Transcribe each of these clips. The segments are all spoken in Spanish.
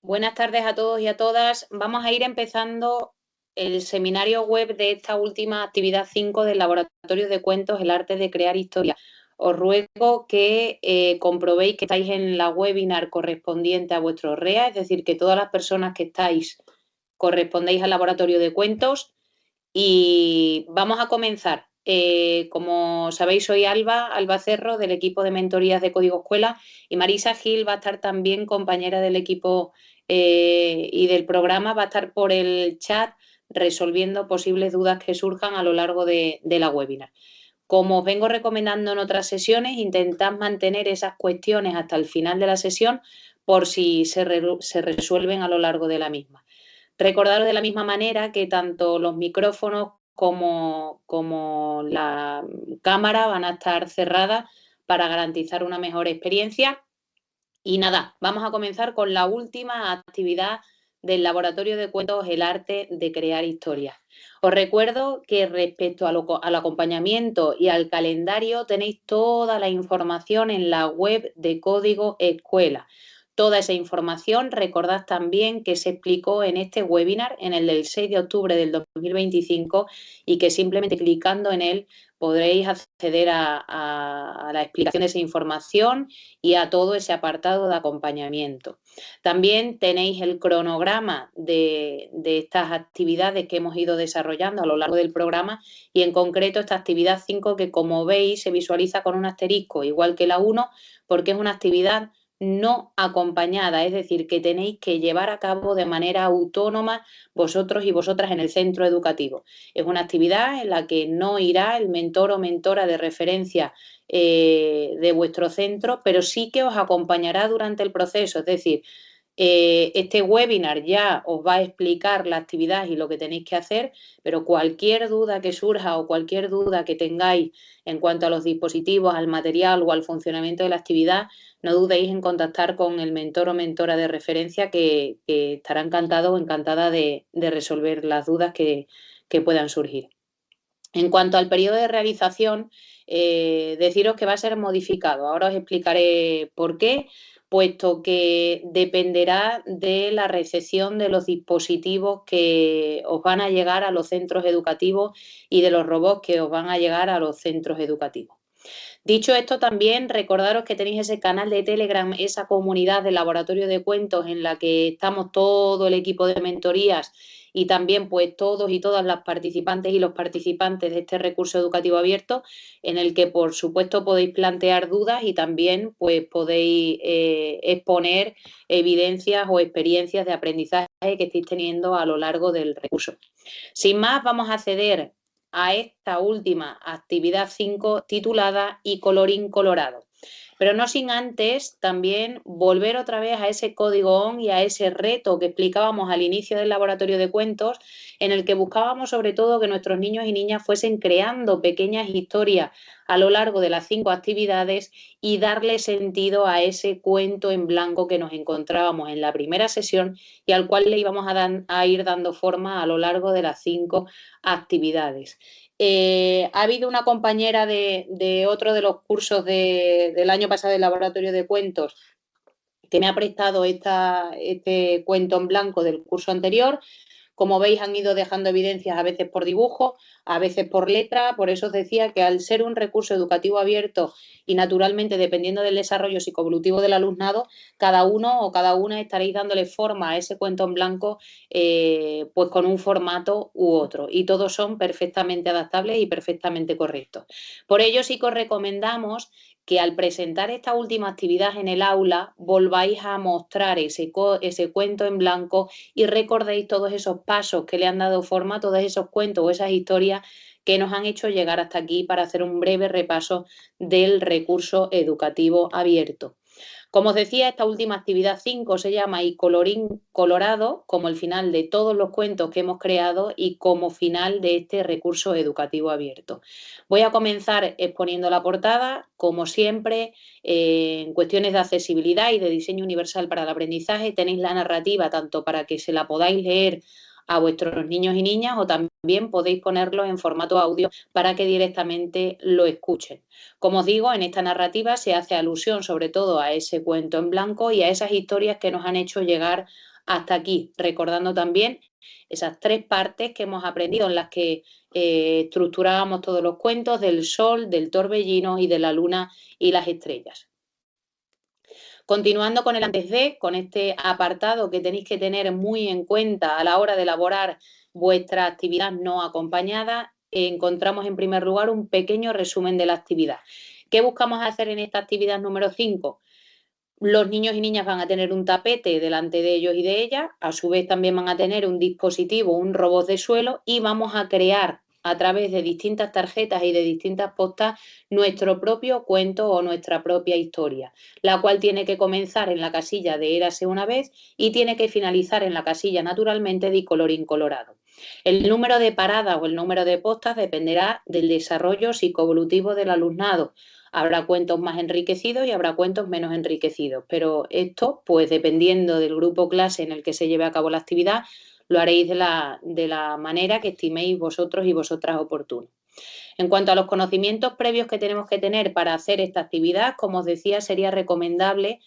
Buenas tardes a todos y a todas. Vamos a ir empezando el seminario web de esta última actividad 5 del Laboratorio de Cuentos, el arte de crear historia. Os ruego que comprobéis que estáis en la webinar correspondiente a vuestro REA, es decir, que todas las personas que estáis correspondéis al Laboratorio de Cuentos y vamos a comenzar. Como sabéis, soy Alba Cerro, del equipo de mentorías de Código Escuela, y Marisa Gil va a estar también compañera del equipo y del programa, va a estar por el chat resolviendo posibles dudas que surjan a lo largo de la webinar. Como os vengo recomendando en otras sesiones, intentad mantener esas cuestiones hasta el final de la sesión por si se resuelven a lo largo de la misma. Recordaros de la misma manera que tanto los micrófonos como la cámara van a estar cerradas para garantizar una mejor experiencia. Y nada, vamos a comenzar con la última actividad del Laboratorio de Cuentos, el arte de crear historias. Os recuerdo que respecto al acompañamiento y al calendario tenéis toda la información en la web de Código Escuela. Toda esa información, recordad también que se explicó en este webinar, en el del 6 de octubre del 2025, y que simplemente clicando en él podréis acceder a la explicación de esa información y a todo ese apartado de acompañamiento. También tenéis el cronograma de estas actividades que hemos ido desarrollando a lo largo del programa y en concreto esta actividad 5 que, como veis, se visualiza con un asterisco igual que la 1 porque es una actividad no acompañada, es decir, que tenéis que llevar a cabo de manera autónoma vosotros y vosotras en el centro educativo. Es una actividad en la que no irá el mentor o mentora de referencia de vuestro centro, pero sí que os acompañará durante el proceso. Es decir, este webinar ya os va a explicar la actividad y lo que tenéis que hacer, pero cualquier duda que surja o cualquier duda que tengáis en cuanto a los dispositivos, al material o al funcionamiento de la actividad, no dudéis en contactar con el mentor o mentora de referencia que estará encantado o encantada de resolver las dudas que puedan surgir. En cuanto al periodo de realización, deciros que va a ser modificado. Ahora os explicaré por qué, puesto que dependerá de la recepción de los dispositivos que os van a llegar a los centros educativos y de los robots que os van a llegar a los centros educativos. Dicho esto, también recordaros que tenéis ese canal de Telegram, esa comunidad del Laboratorio de Cuentos en la que estamos todo el equipo de mentorías y también pues todos y todas las participantes y los participantes de este recurso educativo abierto, en el que por supuesto podéis plantear dudas y también pues podéis exponer evidencias o experiencias de aprendizaje que estéis teniendo a lo largo del recurso. Sin más, vamos a acceder a esta última actividad 5 titulada Y colorín colorado. Pero no sin antes también volver otra vez a ese código ON y a ese reto que explicábamos al inicio del laboratorio de cuentos, en el que buscábamos sobre todo que nuestros niños y niñas fuesen creando pequeñas historias a lo largo de las 5 actividades y darle sentido a ese cuento en blanco que nos encontrábamos en la primera sesión y al cual le íbamos a ir dando forma a lo largo de las 5 actividades. Ha habido una compañera de otro de los cursos del año pasado del laboratorio de cuentos que me ha prestado este cuento en blanco del curso anterior. Como veis, han ido dejando evidencias a veces por dibujo, a veces por letra. Por eso os decía que al ser un recurso educativo abierto y naturalmente dependiendo del desarrollo psicoevolutivo del alumnado, cada uno o cada una estaréis dándole forma a ese cuento en blanco pues con un formato u otro. Y todos son perfectamente adaptables y perfectamente correctos. Por ello sí que os recomendamos que al presentar esta última actividad en el aula volváis a mostrar ese cuento en blanco y recordéis todos esos pasos que le han dado forma, todos esos cuentos o esas historias que nos han hecho llegar hasta aquí para hacer un breve repaso del recurso educativo abierto. Como os decía, esta última actividad 5 se llama Y colorín colorado, como el final de todos los cuentos que hemos creado y como final de este recurso educativo abierto. Voy a comenzar exponiendo la portada, como siempre, en cuestiones de accesibilidad y de diseño universal para el aprendizaje. Tenéis la narrativa tanto para que se la podáis leer a vuestros niños y niñas o también podéis ponerlo en formato audio para que directamente lo escuchen. Como os digo, en esta narrativa se hace alusión sobre todo a ese cuento en blanco y a esas historias que nos han hecho llegar hasta aquí, recordando también esas 3 partes que hemos aprendido en las que estructurábamos todos los cuentos del sol, del torbellino y de la luna y las estrellas. Continuando con el antes de, con este apartado que tenéis que tener muy en cuenta a la hora de elaborar vuestra actividad no acompañada, encontramos en primer lugar un pequeño resumen de la actividad. ¿Qué buscamos hacer en esta actividad número 5? Los niños y niñas van a tener un tapete delante de ellos y de ellas, a su vez también van a tener un dispositivo, un robot de suelo, y vamos a crear a través de distintas tarjetas y de distintas postas nuestro propio cuento o nuestra propia historia, la cual tiene que comenzar en la casilla de Érase una vez y tiene que finalizar en la casilla naturalmente de colorín colorado. El número de paradas o el número de postas dependerá del desarrollo psicoevolutivo del alumnado. Habrá cuentos más enriquecidos y habrá cuentos menos enriquecidos, pero esto, pues dependiendo del grupo clase en el que se lleve a cabo la actividad, lo haréis de la manera que estiméis vosotros y vosotras oportuno. En cuanto a los conocimientos previos que tenemos que tener para hacer esta actividad, como os decía, sería recomendable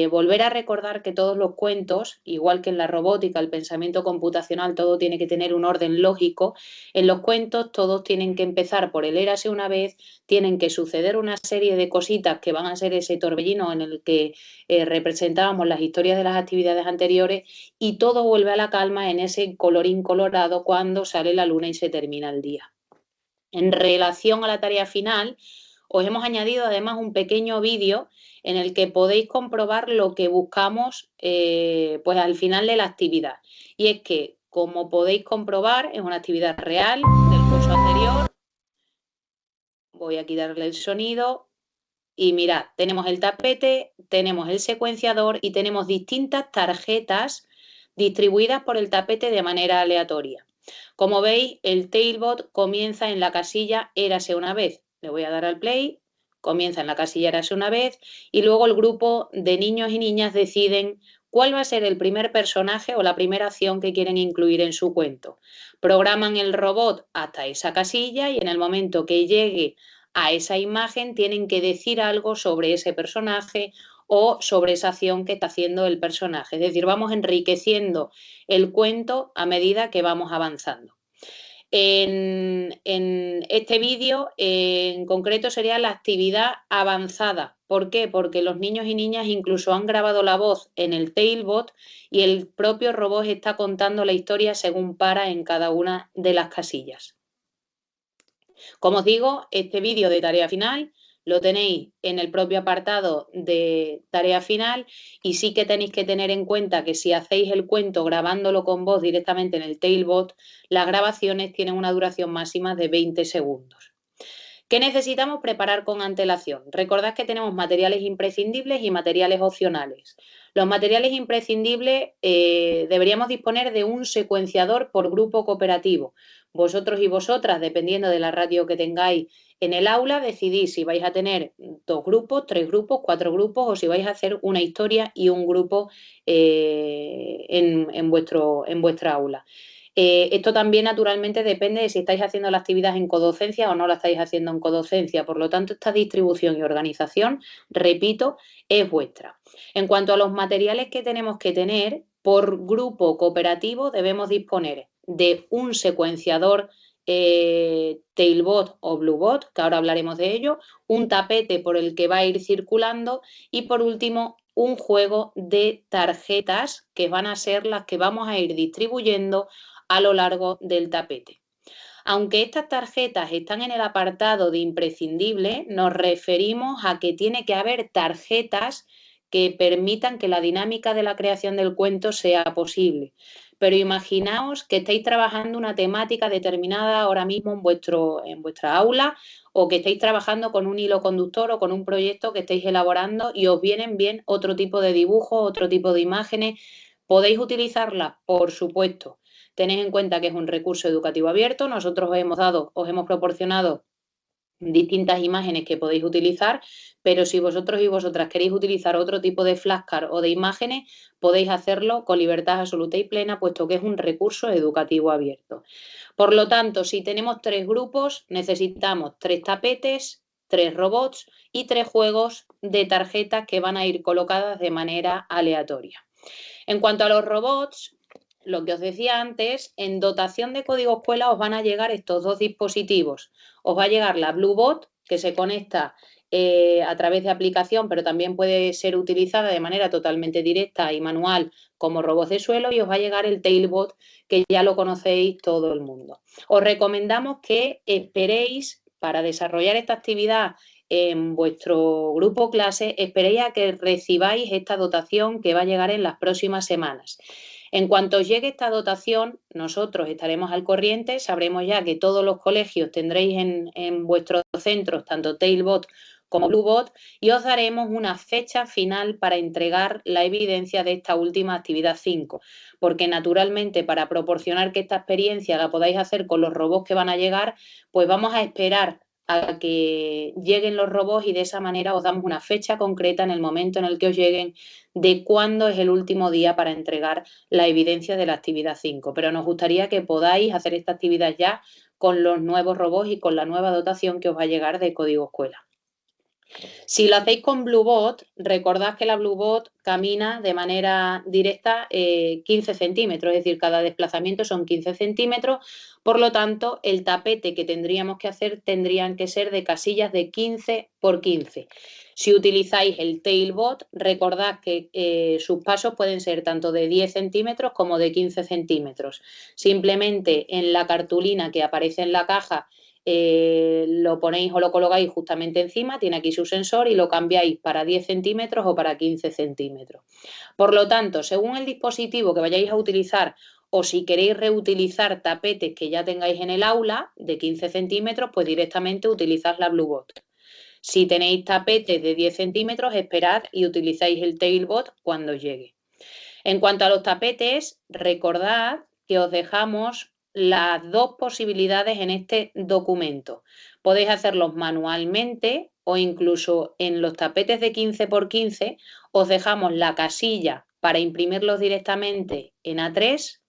volver a recordar que todos los cuentos, igual que en la robótica, el pensamiento computacional, todo tiene que tener un orden lógico. En los cuentos todos tienen que empezar por el érase una vez, tienen que suceder una serie de cositas que van a ser ese torbellino en el que representábamos las historias de las actividades anteriores, y todo vuelve a la calma en ese colorín colorado cuando sale la luna y se termina el día. En relación a la tarea final, os hemos añadido además un pequeño vídeo en el que podéis comprobar lo que buscamos pues al final de la actividad. Y es que, como podéis comprobar, es una actividad real del curso anterior. Voy a quitarle el sonido. Y mirad, tenemos el tapete, tenemos el secuenciador y tenemos distintas tarjetas distribuidas por el tapete de manera aleatoria. Como veis, el Tailbot comienza en la casilla Érase una vez. Le voy a dar al play, comienza en la casilla Érase una vez, y luego el grupo de niños y niñas deciden cuál va a ser el primer personaje o la primera acción que quieren incluir en su cuento. Programan el robot hasta esa casilla y en el momento que llegue a esa imagen tienen que decir algo sobre ese personaje o sobre esa acción que está haciendo el personaje. Es decir, vamos enriqueciendo el cuento a medida que vamos avanzando. En este vídeo en concreto sería la actividad avanzada. ¿Por qué? Porque los niños y niñas incluso han grabado la voz en el Tailbot y el propio robot está contando la historia según para en cada una de las casillas. Como os digo, este vídeo de tarea final lo tenéis en el propio apartado de tarea final, y sí que tenéis que tener en cuenta que si hacéis el cuento grabándolo con voz directamente en el Tailbot, las grabaciones tienen una duración máxima de 20 segundos. ¿Qué necesitamos preparar con antelación? Recordad que tenemos materiales imprescindibles y materiales opcionales. Los materiales imprescindibles deberíamos disponer de un secuenciador por grupo cooperativo. Vosotros y vosotras, dependiendo de la ratio que tengáis en el aula, decidís si vais a tener 2 grupos, 3 grupos, 4 grupos, o si vais a hacer una historia y un grupo en vuestra aula. Esto también naturalmente depende de si estáis haciendo la actividad en codocencia o no la estáis haciendo en codocencia. Por lo tanto, esta distribución y organización, repito, es vuestra. En cuanto a los materiales que tenemos que tener, por grupo cooperativo debemos disponer de un secuenciador Tailbot o Bluebot, que ahora hablaremos de ello, un tapete por el que va a ir circulando y, por último, un juego de tarjetas que van a ser las que vamos a ir distribuyendo a lo largo del tapete. Aunque estas tarjetas están en el apartado de imprescindible, nos referimos a que tiene que haber tarjetas que permitan que la dinámica de la creación del cuento sea posible. Pero imaginaos que estáis trabajando una temática determinada ahora mismo en vuestra aula, o que estáis trabajando con un hilo conductor o con un proyecto que estáis elaborando y os vienen bien otro tipo de dibujos, otro tipo de imágenes. ¿Podéis utilizarlas? Por supuesto. Tenéis en cuenta que es un recurso educativo abierto. Nosotros os hemos proporcionado distintas imágenes que podéis utilizar, pero si vosotros y vosotras queréis utilizar otro tipo de flashcard o de imágenes, podéis hacerlo con libertad absoluta y plena, puesto que es un recurso educativo abierto. Por lo tanto, si tenemos 3 grupos, necesitamos 3 tapetes, 3 robots y 3 juegos de tarjetas que van a ir colocadas de manera aleatoria. En cuanto a los robots, lo que os decía antes, en dotación de código escuela os van a llegar estos dos dispositivos. Os va a llegar la Bluebot, que se conecta a través de aplicación, pero también puede ser utilizada de manera totalmente directa y manual como robots de suelo, y os va a llegar el Tailbot, que ya lo conocéis todo el mundo. Os recomendamos que esperéis para desarrollar esta actividad en vuestro grupo clase, esperéis a que recibáis esta dotación que va a llegar en las próximas semanas. En cuanto os llegue esta dotación, nosotros estaremos al corriente, sabremos ya que todos los colegios tendréis en vuestros centros tanto Tailbot como Bluebot, y os daremos una fecha final para entregar la evidencia de esta última actividad 5, porque naturalmente para proporcionar que esta experiencia la podáis hacer con los robots que van a llegar, pues vamos a esperar a que lleguen los robots y de esa manera os damos una fecha concreta en el momento en el que os lleguen de cuándo es el último día para entregar la evidencia de la actividad 5. Pero nos gustaría que podáis hacer esta actividad ya con los nuevos robots y con la nueva dotación que os va a llegar de código escuela. Si lo hacéis con Bluebot, recordad que la Bluebot camina de manera directa 15 centímetros, es decir, cada desplazamiento son 15 centímetros, por lo tanto, el tapete que tendríamos que hacer tendrían que ser de casillas de 15 por 15. Si utilizáis el Tailbot, recordad que sus pasos pueden ser tanto de 10 centímetros como de 15 centímetros. Simplemente en la cartulina que aparece en la caja lo ponéis o lo colocáis justamente encima, tiene aquí su sensor y lo cambiáis para 10 centímetros o para 15 centímetros. Por lo tanto, según el dispositivo que vayáis a utilizar o si queréis reutilizar tapetes que ya tengáis en el aula de 15 centímetros, pues directamente utilizad la Bluebot. Si tenéis tapetes de 10 centímetros, esperad y utilizáis el Tailbot cuando llegue. En cuanto a los tapetes, recordad que os dejamos las dos posibilidades en este documento. Podéis hacerlos manualmente o incluso en los tapetes de 15 por 15 os dejamos la casilla para imprimirlos directamente en A3,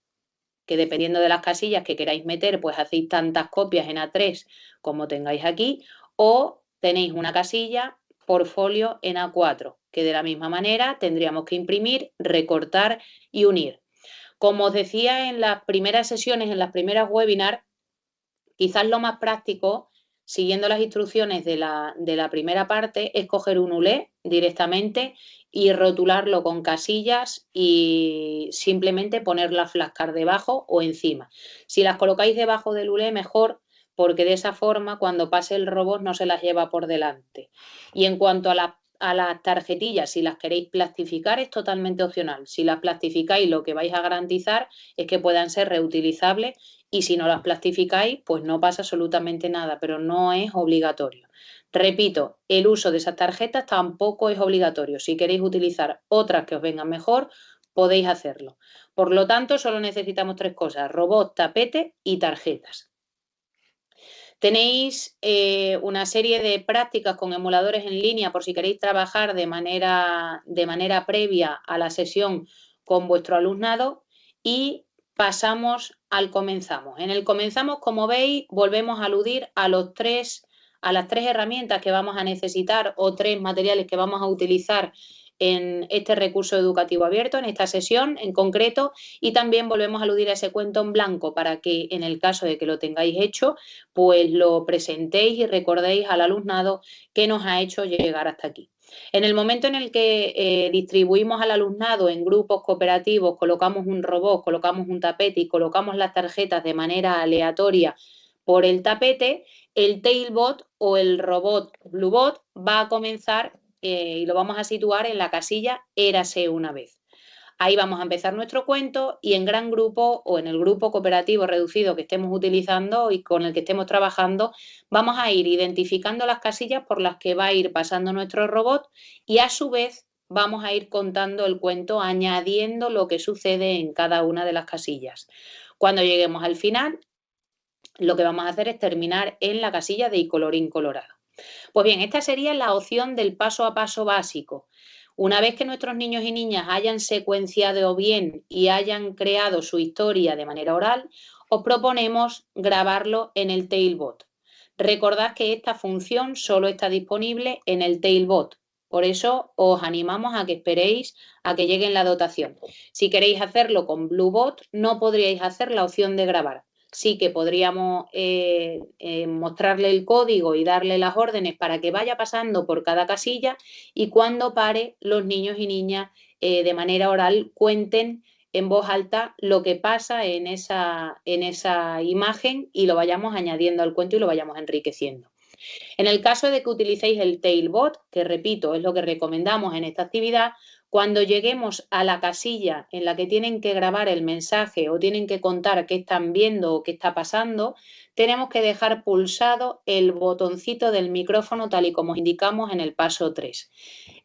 que dependiendo de las casillas que queráis meter, pues hacéis tantas copias en A3 como tengáis aquí, o tenéis una casilla por folio en A4, que de la misma manera tendríamos que imprimir, recortar y unir. Como os decía en las primeras sesiones, en las primeras webinars, quizás lo más práctico, siguiendo las instrucciones de la primera parte, es coger un hulé directamente y rotularlo con casillas y simplemente ponerlas flascar debajo o encima. Si las colocáis debajo del hulé, mejor, porque de esa forma cuando pase el robot no se las lleva por delante. Y en cuanto a las tarjetillas, si las queréis plastificar, es totalmente opcional. Si las plastificáis, lo que vais a garantizar es que puedan ser reutilizables, y si no las plastificáis, pues no pasa absolutamente nada, pero no es obligatorio. Repito, el uso de esas tarjetas tampoco es obligatorio. Si queréis utilizar otras que os vengan mejor, podéis hacerlo. Por lo tanto, solo necesitamos tres cosas: robot, tapete y tarjetas. Tenéis una serie de prácticas con emuladores en línea por si queréis trabajar de manera previa a la sesión con vuestro alumnado, y pasamos al comenzamos. En el comenzamos, como veis, volvemos a aludir a las tres herramientas que vamos a necesitar o tres materiales que vamos a utilizar en este recurso educativo abierto, en esta sesión en concreto, y también volvemos a aludir a ese cuento en blanco para que en el caso de que lo tengáis hecho, pues lo presentéis y recordéis al alumnado que nos ha hecho llegar hasta aquí. En el momento en el que distribuimos al alumnado en grupos cooperativos, colocamos un robot, colocamos un tapete y colocamos las tarjetas de manera aleatoria por el tapete, el Tailbot o el robot Bluebot va a comenzar y lo vamos a situar en la casilla Érase una vez. Ahí vamos a empezar nuestro cuento, y en gran grupo o en el grupo cooperativo reducido que estemos utilizando y con el que estemos trabajando, vamos a ir identificando las casillas por las que va a ir pasando nuestro robot, y a su vez vamos a ir contando el cuento añadiendo lo que sucede en cada una de las casillas. Cuando lleguemos al final, lo que vamos a hacer es terminar en la casilla de y colorín colorado. Pues bien, esta sería la opción del paso a paso básico. Una vez que nuestros niños y niñas hayan secuenciado bien y hayan creado su historia de manera oral, os proponemos grabarlo en el Tailbot. Recordad que esta función solo está disponible en el Tailbot, Por eso os animamos a que esperéis a que llegue la dotación. Si queréis hacerlo con Bluebot, no podríais hacer la opción de grabar. Sí que podríamos mostrarle el código y darle las órdenes para que vaya pasando por cada casilla y cuando pare los niños y niñas de manera oral cuenten en voz alta lo que pasa en esa imagen y lo vayamos añadiendo al cuento y lo vayamos enriqueciendo. En el caso de que utilicéis el Tailbot, que repito, es lo que recomendamos en esta actividad, cuando lleguemos a la casilla en la que tienen que grabar el mensaje o tienen que contar qué están viendo o qué está pasando, tenemos que dejar pulsado el botoncito del micrófono tal y como indicamos en el paso 3.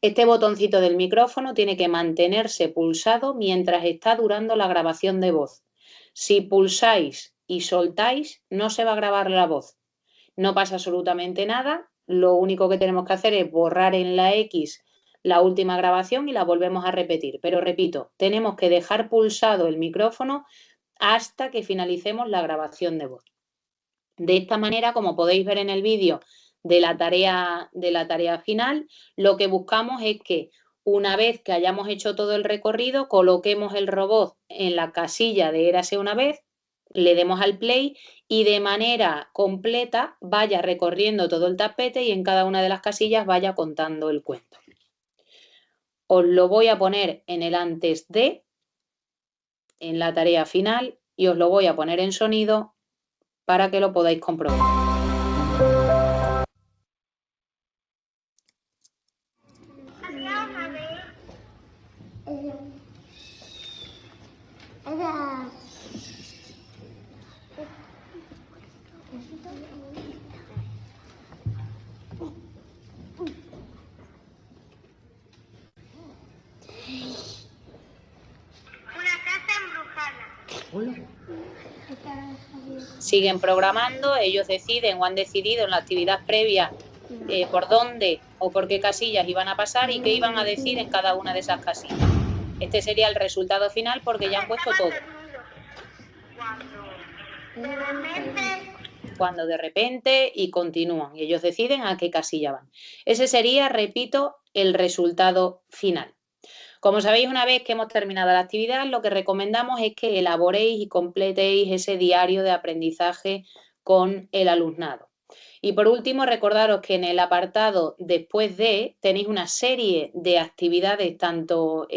Este botoncito del micrófono tiene que mantenerse pulsado mientras está durando la grabación de voz. Si pulsáis y soltáis, no se va a grabar la voz. No pasa absolutamente nada, lo único que tenemos que hacer es borrar en la X la última grabación y la volvemos a repetir. Pero repito, tenemos que dejar pulsado el micrófono hasta que finalicemos la grabación de voz. De esta manera, como podéis ver en el vídeo de la tarea final, lo que buscamos es que una vez que hayamos hecho todo el recorrido, coloquemos el robot en la casilla de Érase una vez, le demos al play y de manera completa vaya recorriendo todo el tapete y en cada una de las casillas vaya contando el cuento. Os lo voy a poner en el antes de, en la tarea final, y os lo voy a poner en sonido para que lo podáis comprobar. Siguen programando, ellos deciden o han decidido en la actividad previa por dónde o por qué casillas iban a pasar y qué iban a decir en cada una de esas casillas. Este sería el resultado final porque ya han puesto todo. Cuando de repente y continúan y ellos deciden a qué casilla van. Ese sería, repito, el resultado final. Como sabéis, una vez que hemos terminado la actividad, lo que recomendamos es que elaboréis y completéis ese diario de aprendizaje con el alumnado. Y por último, recordaros que en el apartado después de tenéis una serie de actividades, tanto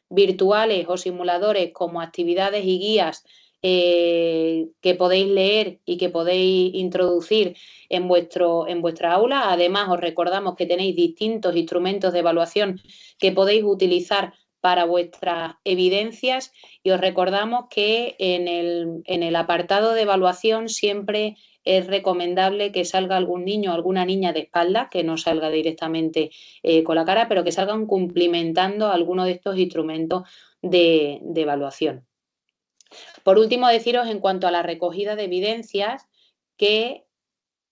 virtuales o simuladores como actividades y guías que podéis leer y que podéis introducir en vuestra aula. Además, os recordamos que tenéis distintos instrumentos de evaluación que podéis utilizar para vuestras evidencias y os recordamos que en el apartado de evaluación siempre es recomendable que salga algún niño o alguna niña de espaldas, que no salga directamente con la cara, pero que salgan cumplimentando alguno de estos instrumentos de evaluación. Por último, deciros en cuanto a la recogida de evidencias que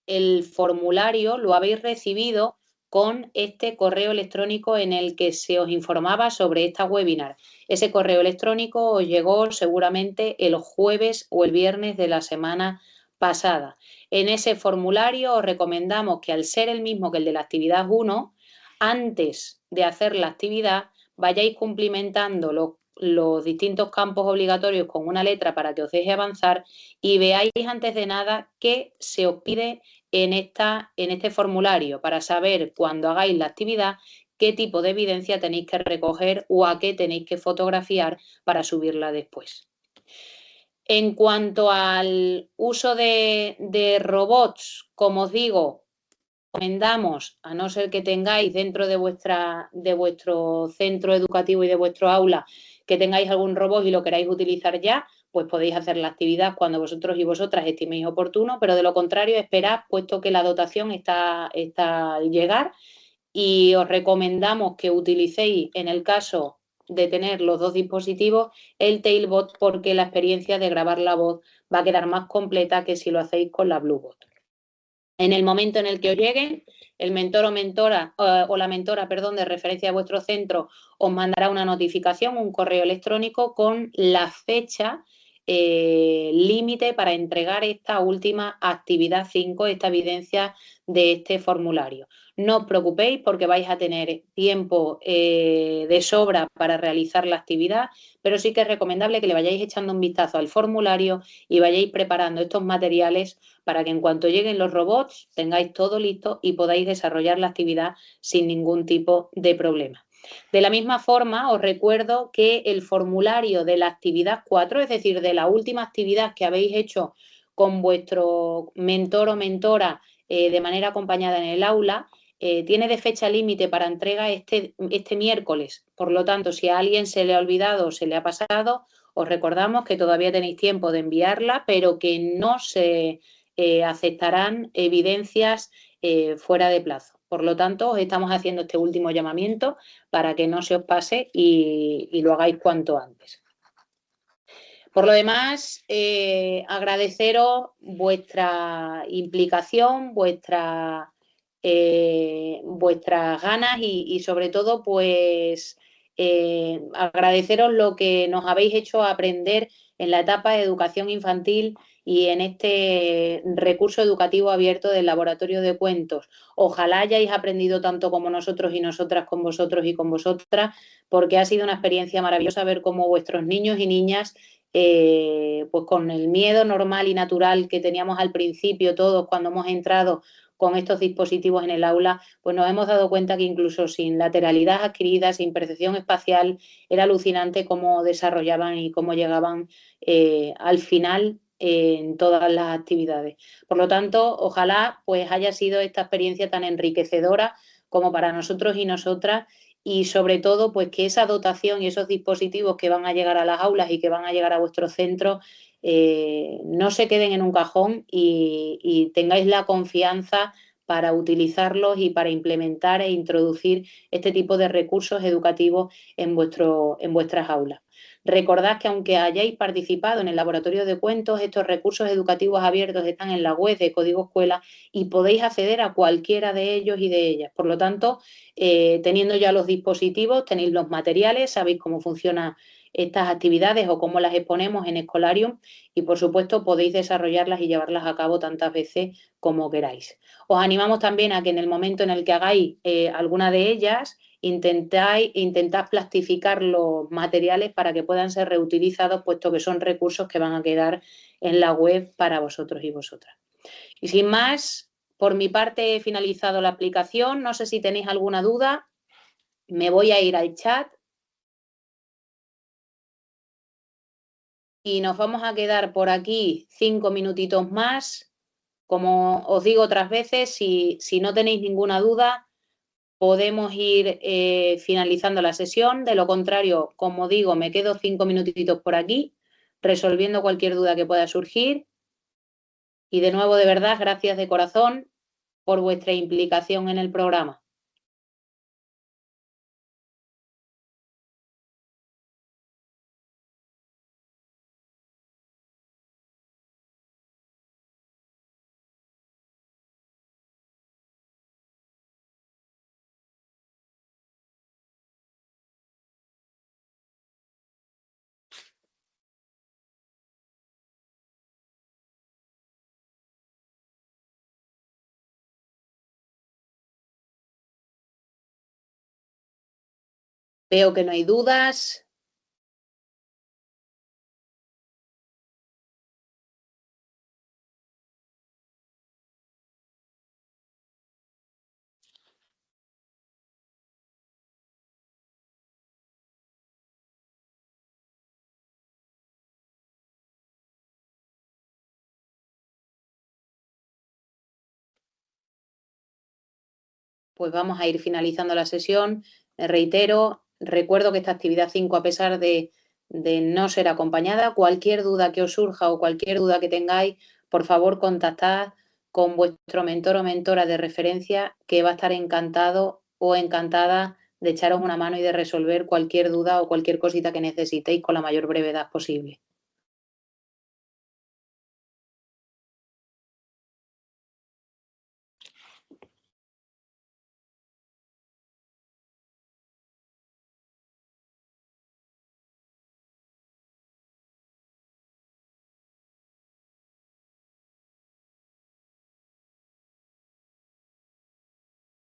el formulario lo habéis recibido con este correo electrónico en el que se os informaba sobre esta webinar. Ese correo electrónico os llegó seguramente el jueves o el viernes de la semana pasada. En ese formulario os recomendamos que al ser el mismo que el de la actividad 1, antes de hacer la actividad vayáis cumplimentando los distintos campos obligatorios con una letra para que os deje avanzar y veáis antes de nada qué se os pide en este formulario para saber cuando hagáis la actividad qué tipo de evidencia tenéis que recoger o a qué tenéis que fotografiar para subirla después. En cuanto al uso de robots, como os digo, recomendamos, a no ser que tengáis dentro de vuestro centro educativo y de vuestro aula, que tengáis algún robot y lo queráis utilizar ya, pues podéis hacer la actividad cuando vosotros y vosotras estiméis oportuno, pero de lo contrario esperad, puesto que la dotación está al llegar y os recomendamos que utilicéis, en el caso de tener los dos dispositivos, el Tailbot, porque la experiencia de grabar la voz va a quedar más completa que si lo hacéis con la Bluebot. En el momento en el que os lleguen, el mentor o mentora o la mentora, perdón, de referencia de vuestro centro os mandará una notificación, un correo electrónico con la fecha límite para entregar esta última actividad 5, esta evidencia de este formulario. No os preocupéis porque vais a tener tiempo de sobra para realizar la actividad, pero sí que es recomendable que le vayáis echando un vistazo al formulario y vayáis preparando estos materiales para que en cuanto lleguen los robots tengáis todo listo y podáis desarrollar la actividad sin ningún tipo de problema. De la misma forma, os recuerdo que el formulario de la actividad 4, es decir, de la última actividad que habéis hecho con vuestro mentor o mentora de manera acompañada en el aula, tiene de fecha límite para entrega este miércoles. Por lo tanto, si a alguien se le ha olvidado o se le ha pasado, os recordamos que todavía tenéis tiempo de enviarla, pero que no se aceptarán evidencias fuera de plazo. Por lo tanto, os estamos haciendo este último llamamiento para que no se os pase y lo hagáis cuanto antes. Por lo demás, agradeceros vuestra implicación, vuestras ganas y sobre todo, pues, agradeceros lo que nos habéis hecho aprender en la etapa de educación infantil y en este recurso educativo abierto del laboratorio de cuentos. Ojalá hayáis aprendido tanto como nosotros y nosotras con vosotros y con vosotras, porque ha sido una experiencia maravillosa ver cómo vuestros niños y niñas pues con el miedo normal y natural que teníamos al principio todos cuando hemos entrado con estos dispositivos en el aula, pues nos hemos dado cuenta que incluso sin lateralidad adquirida, sin percepción espacial, era alucinante cómo desarrollaban y cómo llegaban al final en todas las actividades. Por lo tanto, ojalá pues haya sido esta experiencia tan enriquecedora como para nosotros y nosotras y sobre todo pues que esa dotación y esos dispositivos que van a llegar a las aulas y que van a llegar a vuestros centros no se queden en un cajón y tengáis la confianza para utilizarlos y para implementar e introducir este tipo de recursos educativos en vuestras aulas. Recordad que aunque hayáis participado en el laboratorio de cuentos, estos recursos educativos abiertos están en la web de Código Escuela y podéis acceder a cualquiera de ellos y de ellas. Por lo tanto, teniendo ya los dispositivos, tenéis los materiales, sabéis cómo funcionan estas actividades o cómo las exponemos en Escolarium y, por supuesto, podéis desarrollarlas y llevarlas a cabo tantas veces como queráis. Os animamos también a que en el momento en el que hagáis alguna de ellas, intentad plastificar los materiales para que puedan ser reutilizados, puesto que son recursos que van a quedar en la web para vosotros y vosotras. Y sin más, por mi parte he finalizado la aplicación. No sé si tenéis alguna duda. Me voy a ir al chat y nos vamos a quedar por aquí 5 minutitos más. Como os digo otras veces, si no tenéis ninguna duda, podemos ir finalizando la sesión. De lo contrario, como digo, me quedo 5 minutitos por aquí, resolviendo cualquier duda que pueda surgir. Y de nuevo, de verdad, gracias de corazón por vuestra implicación en el programa. Veo que no hay dudas. Pues vamos a ir finalizando la sesión. Me reitero, recuerdo que esta actividad 5, a pesar de no ser acompañada, cualquier duda que os surja o cualquier duda que tengáis, por favor contactad con vuestro mentor o mentora de referencia, que va a estar encantado o encantada de echaros una mano y de resolver cualquier duda o cualquier cosita que necesitéis con la mayor brevedad posible.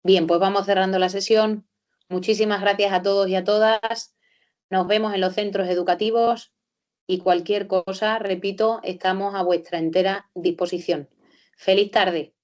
Bien, pues vamos cerrando la sesión. Muchísimas gracias a todos y a todas. Nos vemos en los centros educativos y cualquier cosa, repito, estamos a vuestra entera disposición. Feliz tarde.